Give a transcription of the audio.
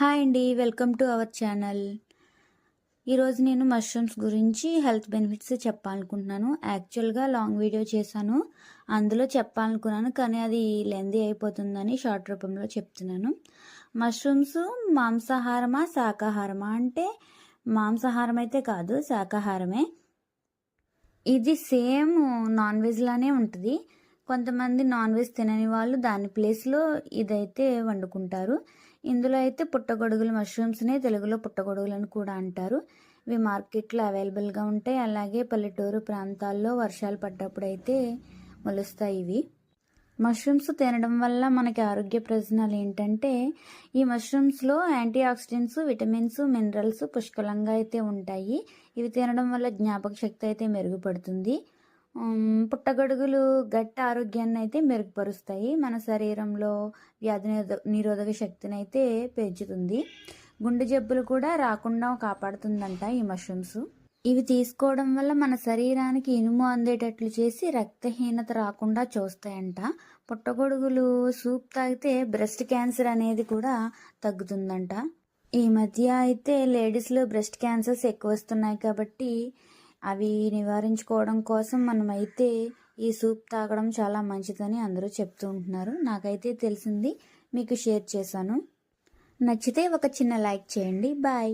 Hi అండి. Welcome to our channel. ఈరోజు నేను మష్రూమ్స్ గురించి హెల్త్ బెనిఫిట్స్ చెప్పాలనుకుంటున్నాను. యాక్చువల్గా లాంగ్ వీడియో చేశాను, అందులో చెప్పాలనుకున్నాను, కానీ అది లెందీ అయిపోతుందని షార్ట్ రూపంలో చెప్తున్నాను. మష్రూమ్స్ మాంసాహారమా శాకాహారమా అంటే మాంసాహారం అయితే కాదు, శాకాహారమే. ఇది సేమ్ నాన్ వెజ్ లానే ఉంటుంది. కొంతమంది నాన్ వెజ్ తినని వాళ్ళు దాని ప్లేస్లో ఇదైతే వండుకుంటారు. ఇందులో అయితే పుట్టగొడుగులు మష్రూమ్స్నే తెలుగులో పుట్టగొడుగులని కూడా అంటారు. ఇవి మార్కెట్లో అవైలబుల్గా ఉంటాయి. అలాగే పల్లెటూరు ప్రాంతాల్లో వర్షాలు పడ్డప్పుడు అయితే మొలుస్తాయి ఇవి. మష్రూమ్స్ తినడం వల్ల మనకి ఆరోగ్య ప్రయోజనాలు ఏంటంటే, ఈ మష్రూమ్స్లో యాంటీ ఆక్సిడెంట్స్, విటమిన్స్, మినరల్స్ పుష్కలంగా అయితే ఉంటాయి. ఇవి తినడం వల్ల జ్ఞాపక శక్తి అయితే మెరుగుపడుతుంది. పుట్టగొడుగులు గట్టి ఆరోగ్యాన్ని అయితే మెరుగుపరుస్తాయి. మన శరీరంలో వ్యాధి నిరోధక శక్తిని అయితే పెంచుతుంది. గుండె జబ్బులు కూడా రాకుండా కాపాడుతుందంట ఈ మష్రూమ్స్. ఇవి తీసుకోవడం వల్ల మన శరీరానికి ఇనుము అందేటట్లు చేసి రక్తహీనత రాకుండా చూస్తాయంట. పుట్టగొడుగులు సూప్ తాగితే బ్రెస్ట్ క్యాన్సర్ అనేది కూడా తగ్గుతుందంట. ఈ మధ్య అయితే లేడీస్లో బ్రెస్ట్ క్యాన్సర్స్ ఎక్కువ వస్తున్నాయి కాబట్టి అవి నివారించుకోవడం కోసం మనమైతే ఈ సూప్ తాగడం చాలా మంచిదని అందరూ చెప్తూ ఉంటున్నారు. నాకైతే తెలిసింది మీకు షేర్ చేశాను. నచ్చితే ఒక చిన్న లైక్ చేయండి. బాయ్.